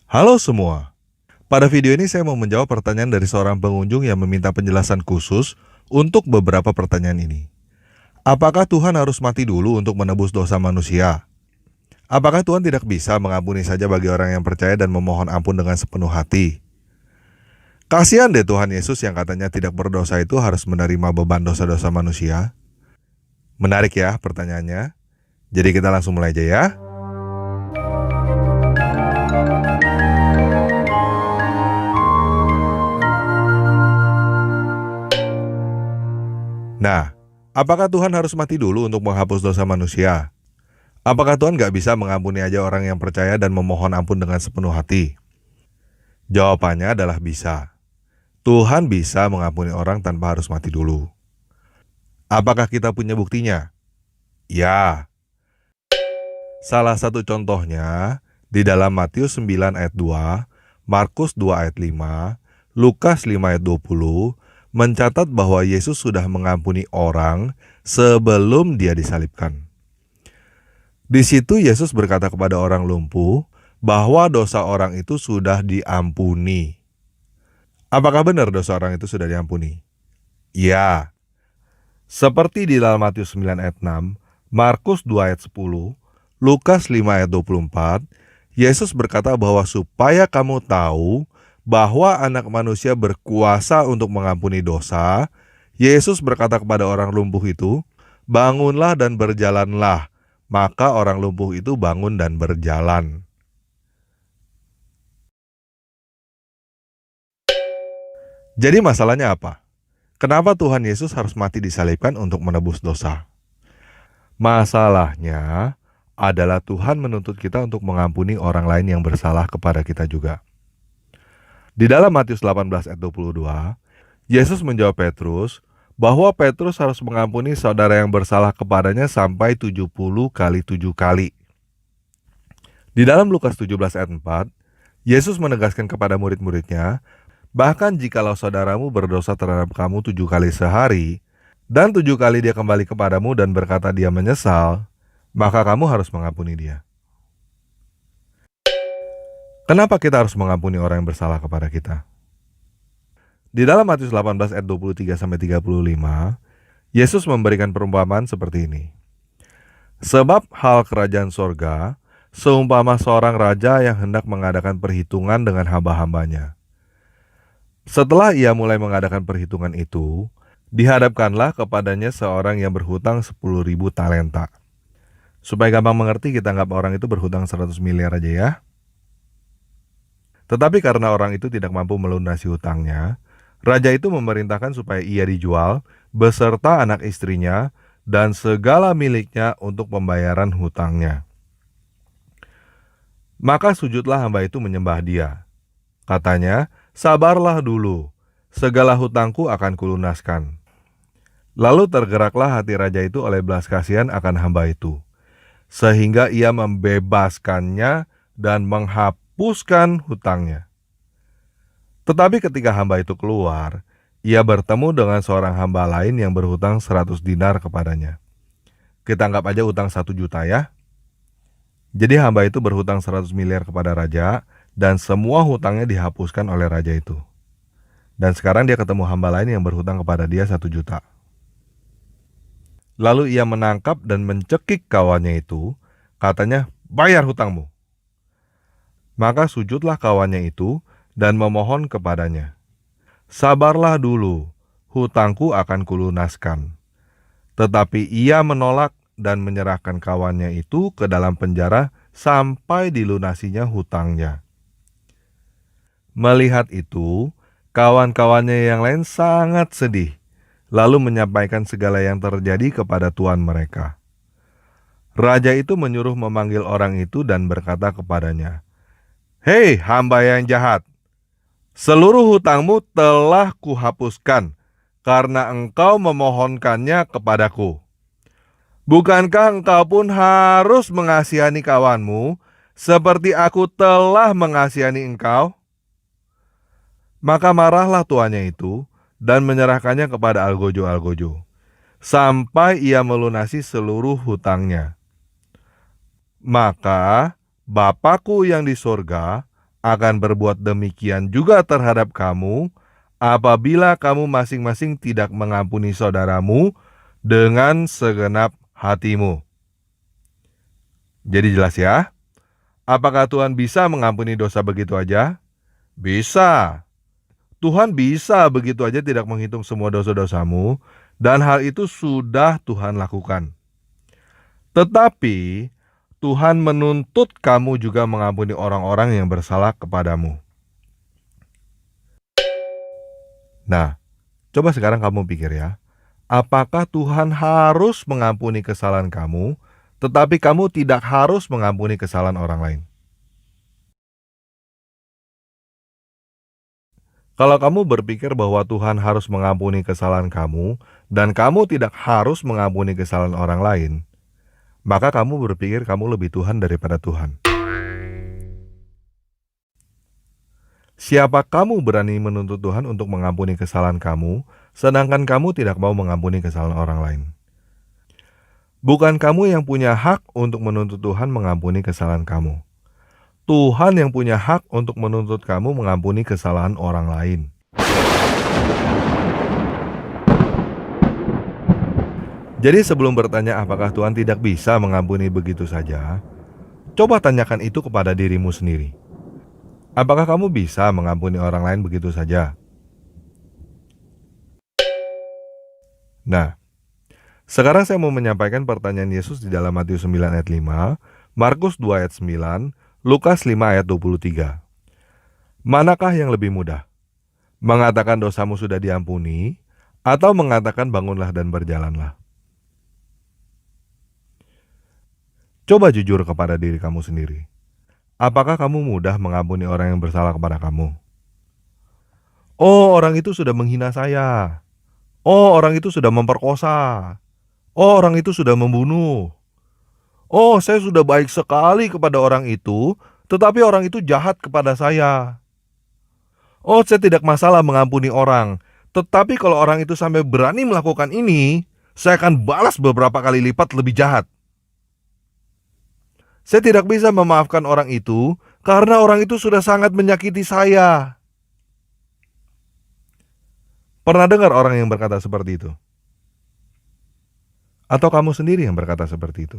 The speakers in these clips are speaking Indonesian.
Halo semua, pada video ini saya mau menjawab pertanyaan dari seorang pengunjung yang meminta penjelasan khusus untuk beberapa pertanyaan ini. Apakah Tuhan harus mati dulu untuk menebus dosa manusia? Apakah Tuhan tidak bisa mengampuni saja bagi orang yang percaya dan memohon ampun dengan sepenuh hati? Kasihan deh Tuhan Yesus yang katanya tidak berdosa itu harus menerima beban dosa-dosa manusia. Menarik ya pertanyaannya. Jadi kita langsung mulai aja ya. Nah, apakah Tuhan harus mati dulu untuk menghapus dosa manusia? Apakah Tuhan gak bisa mengampuni aja orang yang percaya dan memohon ampun dengan sepenuh hati? Jawabannya adalah bisa. Tuhan bisa mengampuni orang tanpa harus mati dulu. Apakah kita punya buktinya? Ya. Salah satu contohnya di dalam Matius 9 ayat 2, Markus 2 ayat 5, Lukas 5 ayat 20 mencatat bahwa Yesus sudah mengampuni orang sebelum dia disalibkan. Di situ Yesus berkata kepada orang lumpuh bahwa dosa orang itu sudah diampuni. Apakah benar dosa orang itu sudah diampuni? Ya. Seperti di dalam Matius 9 ayat 6, Markus 2 ayat 10, Lukas 5 ayat 24, Yesus berkata bahwa supaya kamu tahu bahwa anak manusia berkuasa untuk mengampuni dosa, Yesus berkata kepada orang lumpuh itu, bangunlah dan berjalanlah. Maka orang lumpuh itu bangun dan berjalan. Jadi masalahnya apa? Kenapa Tuhan Yesus harus mati disalibkan untuk menebus dosa? Masalahnya adalah Tuhan menuntut kita untuk mengampuni orang lain yang bersalah kepada kita juga. Di dalam Matius 18 ayat 22, Yesus menjawab Petrus bahwa Petrus harus mengampuni saudara yang bersalah kepadanya sampai 70 kali 7 kali. Di dalam Lukas 17 ayat 4, Yesus menegaskan kepada murid-muridnya, bahkan jikalau saudaramu berdosa terhadap kamu 7 kali sehari, dan 7 kali dia kembali kepadamu dan berkata dia menyesal, maka kamu harus mengampuni dia. Kenapa kita harus mengampuni orang yang bersalah kepada kita? Di dalam Matius 18 ayat 23-35, Yesus memberikan perumpamaan seperti ini. Sebab hal kerajaan sorga, seumpama seorang raja yang hendak mengadakan perhitungan dengan hamba-hambanya. Setelah ia mulai mengadakan perhitungan itu, dihadapkanlah kepadanya seorang yang berhutang 10.000 talenta. Supaya gampang mengerti, kita anggap orang itu berhutang 100 miliar aja ya. Tetapi karena orang itu tidak mampu melunasi hutangnya, raja itu memerintahkan supaya ia dijual beserta anak istrinya dan segala miliknya untuk pembayaran hutangnya. Maka sujudlah hamba itu menyembah dia. Katanya, sabarlah dulu, segala hutangku akan kulunaskan. Lalu tergeraklah hati raja itu oleh belas kasihan akan hamba itu, sehingga ia membebaskannya dan menghapuskan hutangnya. Tetapi ketika hamba itu keluar, ia bertemu dengan seorang hamba lain yang berhutang 100 dinar kepadanya. Kita anggap aja hutang 1 juta ya. Jadi hamba itu berhutang 100 miliar kepada raja, dan semua hutangnya dihapuskan oleh raja itu. Dan sekarang dia ketemu hamba lain yang berhutang kepada dia 1 juta. Lalu ia menangkap dan mencekik kawannya itu, katanya, bayar hutangmu. Maka sujudlah kawannya itu dan memohon kepadanya, sabarlah dulu, hutangku akan kulunaskan. Tetapi ia menolak dan menyerahkan kawannya itu ke dalam penjara sampai dilunasinya hutangnya. Melihat itu, kawan-kawannya yang lain sangat sedih, lalu menyampaikan segala yang terjadi kepada tuan mereka. Raja itu menyuruh memanggil orang itu dan berkata kepadanya, hei hamba yang jahat, seluruh hutangmu telah kuhapuskan karena engkau memohonkannya kepadaku. Bukankah engkau pun harus mengasihani kawanmu seperti aku telah mengasihani engkau? Maka marahlah tuannya itu dan menyerahkannya kepada algojo-algojo, sampai ia melunasi seluruh hutangnya. Maka Bapakku yang di sorga akan berbuat demikian juga terhadap kamu apabila kamu masing-masing tidak mengampuni saudaramu dengan segenap hatimu. Jadi jelas ya? Apakah Tuhan bisa mengampuni dosa begitu aja? Bisa. Tuhan bisa begitu aja tidak menghitung semua dosa-dosamu, dan hal itu sudah Tuhan lakukan. Tetapi Tuhan menuntut kamu juga mengampuni orang-orang yang bersalah kepadamu. Nah, coba sekarang kamu pikir ya, apakah Tuhan harus mengampuni kesalahan kamu, tetapi kamu tidak harus mengampuni kesalahan orang lain? Kalau kamu berpikir bahwa Tuhan harus mengampuni kesalahan kamu, dan kamu tidak harus mengampuni kesalahan orang lain, maka kamu berpikir kamu lebih Tuhan daripada Tuhan. Siapa kamu berani menuntut Tuhan untuk mengampuni kesalahan kamu, sedangkan kamu tidak mau mengampuni kesalahan orang lain? Bukan kamu yang punya hak untuk menuntut Tuhan mengampuni kesalahan kamu. Tuhan yang punya hak untuk menuntut kamu mengampuni kesalahan orang lain. Jadi sebelum bertanya apakah Tuhan tidak bisa mengampuni begitu saja, coba tanyakan itu kepada dirimu sendiri. Apakah kamu bisa mengampuni orang lain begitu saja? Nah, sekarang saya mau menyampaikan pertanyaan Yesus di dalam Matius 9 ayat 5, Markus 2 ayat 9, Lukas 5 ayat 23. Manakah yang lebih mudah? Mengatakan dosamu sudah diampuni, atau mengatakan bangunlah dan berjalanlah? Coba jujur kepada diri kamu sendiri. Apakah kamu mudah mengampuni orang yang bersalah kepada kamu? Oh, orang itu sudah menghina saya. Oh, orang itu sudah memperkosa. Oh, orang itu sudah membunuh. Oh, saya sudah baik sekali kepada orang itu, tetapi orang itu jahat kepada saya. Oh, saya tidak masalah mengampuni orang, tetapi kalau orang itu sampai berani melakukan ini, saya akan balas beberapa kali lipat lebih jahat. Saya tidak bisa memaafkan orang itu karena orang itu sudah sangat menyakiti saya. Pernah dengar orang yang berkata seperti itu? Atau kamu sendiri yang berkata seperti itu?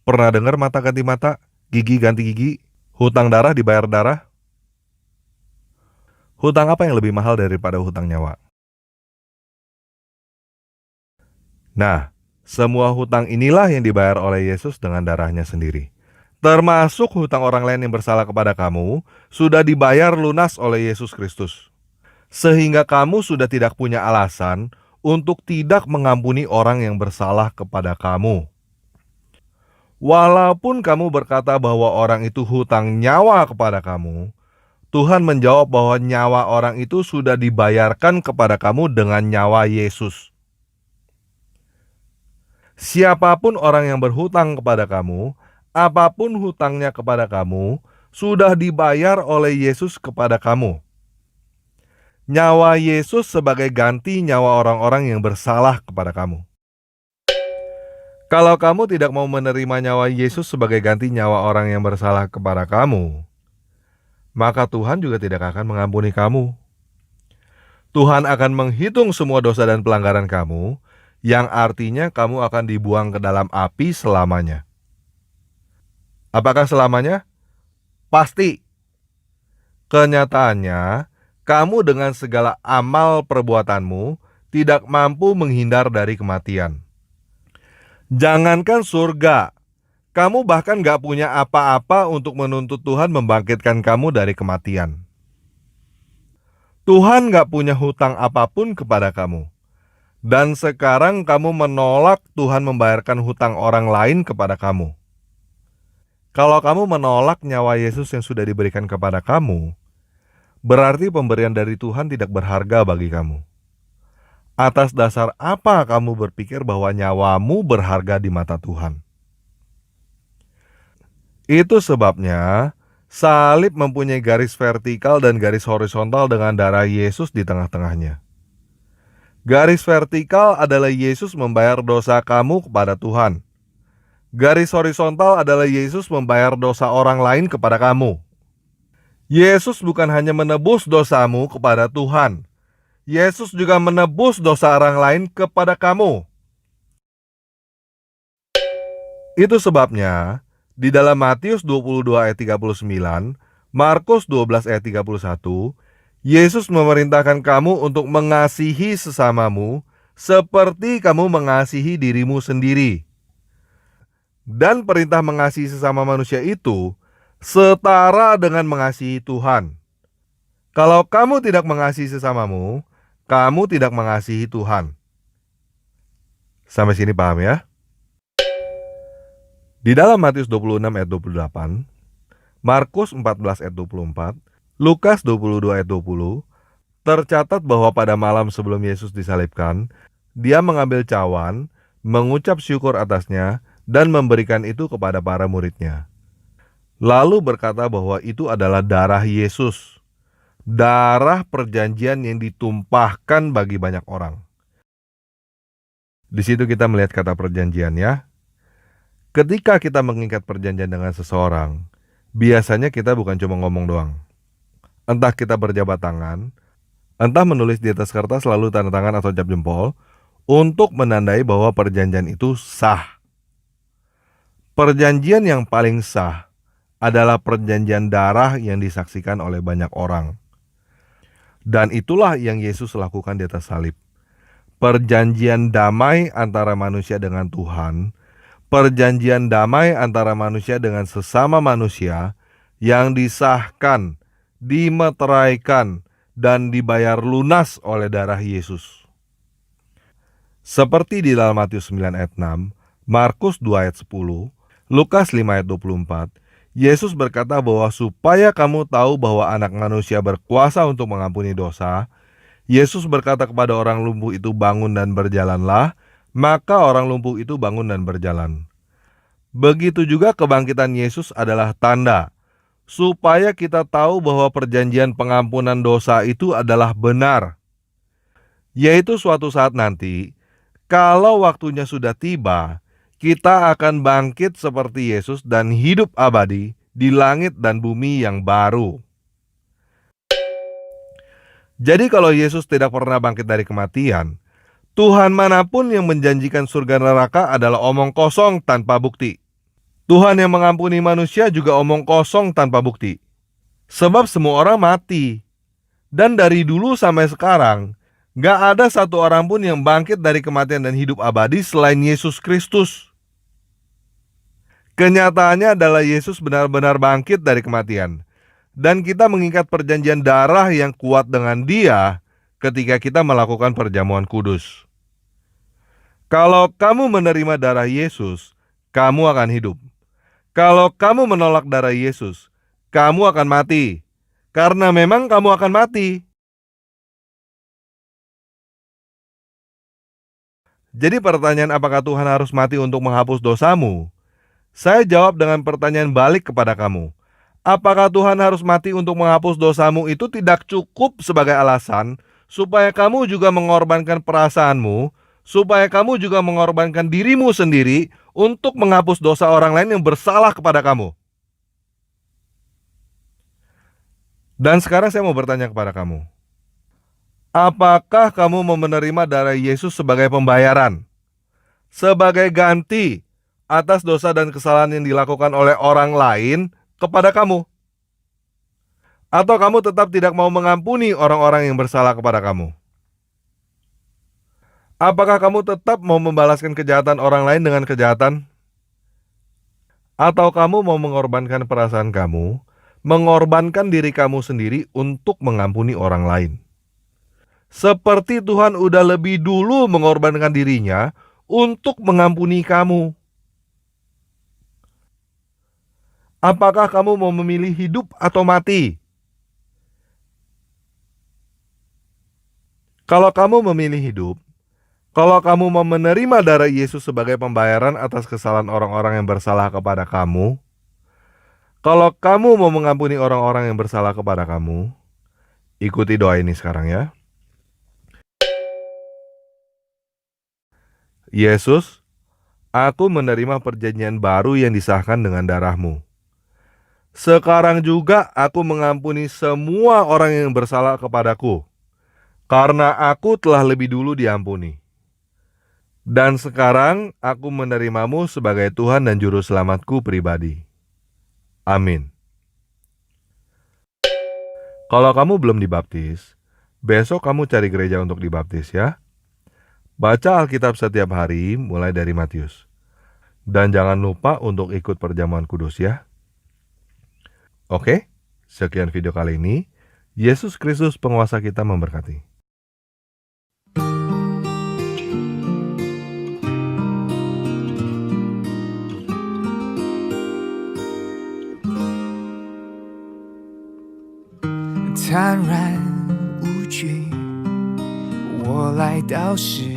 Pernah dengar mata ganti mata, gigi ganti gigi, hutang darah dibayar darah? Hutang apa yang lebih mahal daripada hutang nyawa? Nah, semua hutang inilah yang dibayar oleh Yesus dengan darahnya sendiri. Termasuk hutang orang lain yang bersalah kepada kamu, sudah dibayar lunas oleh Yesus Kristus. Sehingga kamu sudah tidak punya alasan untuk tidak mengampuni orang yang bersalah kepada kamu. Walaupun kamu berkata bahwa orang itu hutang nyawa kepada kamu, Tuhan menjawab bahwa nyawa orang itu sudah dibayarkan kepada kamu dengan nyawa Yesus. Siapapun orang yang berhutang kepada kamu, apapun hutangnya kepada kamu, sudah dibayar oleh Yesus kepada kamu. Nyawa Yesus sebagai ganti nyawa orang-orang yang bersalah kepada kamu. Kalau kamu tidak mau menerima nyawa Yesus sebagai ganti nyawa orang yang bersalah kepada kamu, maka Tuhan juga tidak akan mengampuni kamu. Tuhan akan menghitung semua dosa dan pelanggaran kamu, yang artinya kamu akan dibuang ke dalam api selamanya. Apakah selamanya? Pasti. Kenyataannya, kamu dengan segala amal perbuatanmu tidak mampu menghindar dari kematian. Jangankan surga, kamu bahkan gak punya apa-apa untuk menuntut Tuhan membangkitkan kamu dari kematian. Tuhan gak punya hutang apapun kepada kamu. Dan sekarang kamu menolak Tuhan membayarkan hutang orang lain kepada kamu. Kalau kamu menolak nyawa Yesus yang sudah diberikan kepada kamu, berarti pemberian dari Tuhan tidak berharga bagi kamu. Atas dasar apa kamu berpikir bahwa nyawamu berharga di mata Tuhan? Itu sebabnya salib mempunyai garis vertikal dan garis horizontal dengan darah Yesus di tengah-tengahnya. Garis vertikal adalah Yesus membayar dosa kamu kepada Tuhan. Garis horizontal adalah Yesus membayar dosa orang lain kepada kamu. Yesus bukan hanya menebus dosamu kepada Tuhan. Yesus juga menebus dosa orang lain kepada kamu. Itu sebabnya, di dalam Matius 22 ayat 39, Markus 12 ayat 31, Yesus memerintahkan kamu untuk mengasihi sesamamu seperti kamu mengasihi dirimu sendiri. Dan perintah mengasihi sesama manusia itu setara dengan mengasihi Tuhan. Kalau kamu tidak mengasihi sesamamu, kamu tidak mengasihi Tuhan. Sampai sini paham ya? Di dalam Matius 26 ayat 28, Markus 14 ayat 24, Lukas 22 ayat 20, tercatat bahwa pada malam sebelum Yesus disalibkan, dia mengambil cawan, mengucap syukur atasnya, dan memberikan itu kepada para muridnya. Lalu berkata bahwa itu adalah darah Yesus, darah perjanjian yang ditumpahkan bagi banyak orang. Di situ kita melihat kata perjanjian ya. Ketika kita mengikat perjanjian dengan seseorang, biasanya kita bukan cuma ngomong doang. Entah kita berjabat tangan, entah menulis di atas kertas lalu tanda tangan atau cap jempol, untuk menandai bahwa perjanjian itu sah. Perjanjian yang paling sah adalah perjanjian darah yang disaksikan oleh banyak orang. Dan itulah yang Yesus lakukan di atas salib. Perjanjian damai antara manusia dengan Tuhan, perjanjian damai antara manusia dengan sesama manusia yang disahkan, dimeteraikan, dan dibayar lunas oleh darah Yesus. Seperti di dalam Matius 9 ayat 6, Markus 2 ayat 10, Lukas 5 ayat 24, Yesus berkata bahwa supaya kamu tahu bahwa anak manusia berkuasa untuk mengampuni dosa, Yesus berkata kepada orang lumpuh itu bangun dan berjalanlah, maka orang lumpuh itu bangun dan berjalan. Begitu juga kebangkitan Yesus adalah tanda, supaya kita tahu bahwa perjanjian pengampunan dosa itu adalah benar. Yaitu suatu saat nanti, kalau waktunya sudah tiba, kita akan bangkit seperti Yesus dan hidup abadi di langit dan bumi yang baru. Jadi kalau Yesus tidak pernah bangkit dari kematian, Tuhan manapun yang menjanjikan surga neraka adalah omong kosong tanpa bukti. Tuhan yang mengampuni manusia juga omong kosong tanpa bukti. Sebab semua orang mati. Dan dari dulu sampai sekarang, gak ada satu orang pun yang bangkit dari kematian dan hidup abadi selain Yesus Kristus. Kenyataannya adalah Yesus benar-benar bangkit dari kematian. Dan kita mengikat perjanjian darah yang kuat dengan Dia ketika kita melakukan perjamuan kudus. Kalau kamu menerima darah Yesus, kamu akan hidup. Kalau kamu menolak darah Yesus, kamu akan mati. Karena memang kamu akan mati. Jadi pertanyaan apakah Tuhan harus mati untuk menghapus dosamu? Saya jawab dengan pertanyaan balik kepada kamu. Apakah Tuhan harus mati untuk menghapus dosamu itu tidak cukup sebagai alasan supaya kamu juga mengorbankan perasaanmu, supaya kamu juga mengorbankan dirimu sendiri untuk menghapus dosa orang lain yang bersalah kepada kamu? Dan sekarang saya mau bertanya kepada kamu. Apakah kamu mau menerima darah Yesus sebagai pembayaran? Sebagai ganti atas dosa dan kesalahan yang dilakukan oleh orang lain kepada kamu? Atau kamu tetap tidak mau mengampuni orang-orang yang bersalah kepada kamu? Apakah kamu tetap mau membalaskan kejahatan orang lain dengan kejahatan? Atau kamu mau mengorbankan perasaan kamu, mengorbankan diri kamu sendiri untuk mengampuni orang lain? Seperti Tuhan udah lebih dulu mengorbankan dirinya untuk mengampuni kamu. Apakah kamu mau memilih hidup atau mati? Kalau kamu memilih hidup, kalau kamu mau menerima darah Yesus sebagai pembayaran atas kesalahan orang-orang yang bersalah kepada kamu, kalau kamu mau mengampuni orang-orang yang bersalah kepada kamu, ikuti doa ini sekarang ya. Yesus, Aku menerima perjanjian baru yang disahkan dengan darah-Mu. Sekarang juga aku mengampuni semua orang yang bersalah kepadaku, karena aku telah lebih dulu diampuni. Dan sekarang aku menerimamu sebagai Tuhan dan Juru Selamatku pribadi. Amin. Kalau kamu belum dibaptis, besok kamu cari gereja untuk dibaptis ya. Baca Alkitab setiap hari mulai dari Matius. Dan jangan lupa untuk ikut perjamuan kudus ya. Oke, sekian video kali ini. Yesus Kristus penguasa kita memberkati.坦然无惧，我来到施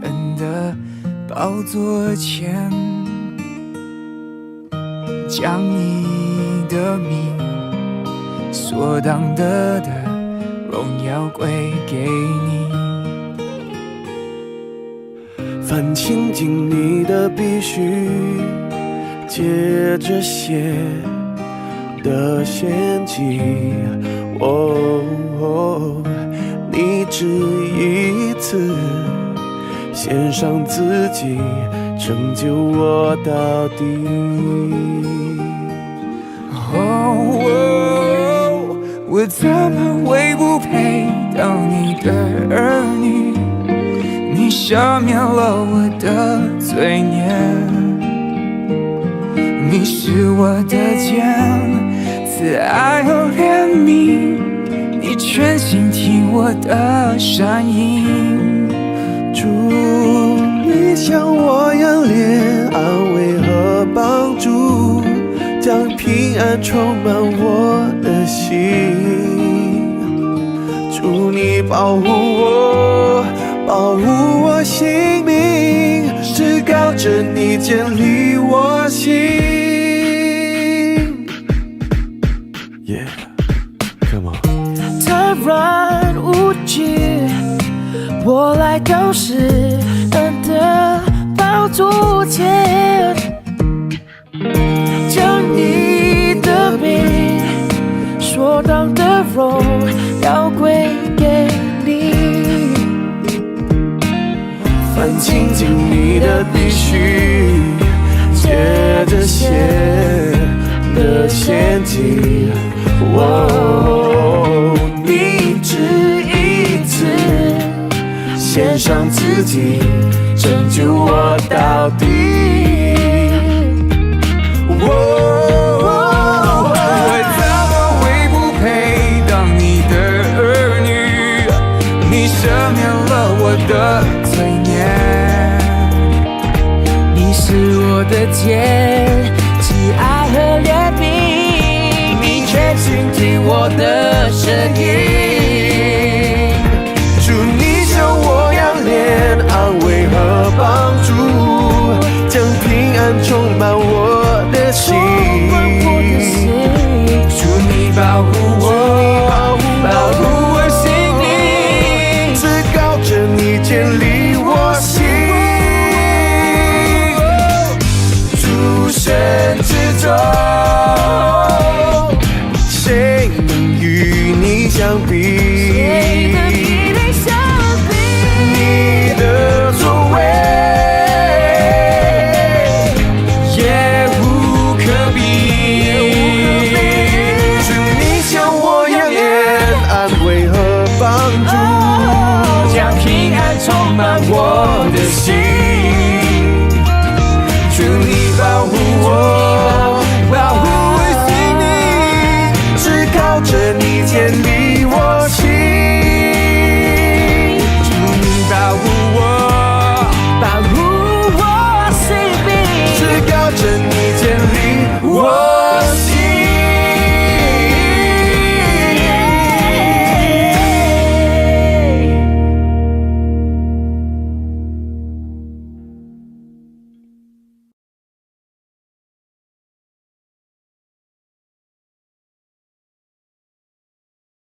恩的宝座前，将你的名所当得的荣耀归给你。凡亲近你的必须借着血的献祭，你只一次献上自己，拯救我到底。我怎么会不配当你的儿女？你赦免了我的罪孽，你是我的肩，慈爱和怜悯，你全心听我的声音。主，你像我样怜安慰和帮助，将平安充满我的心。主，你保护我，保护我性命，至高者你建立我心。Yeah, come on. 坦然无惧，我来到施恩的宝座前，将你的名所当的荣耀归给你。凡亲近你的必须借着血的献祭，你只一次献上自己，拯救我到底。我怎么会不配当你的儿女？你赦免了我的罪孽，你是我的肩，慈爱和怜悯，你全心听我的声音。主，你像我样怜安慰和帮助，将平安充满我的心。主，你保护我，保护我性命，至高者你建立我心。诸神之中，谁能与你相比？你的作为也无可比。主，你像我样怜安慰和帮助，将平安充满我的心。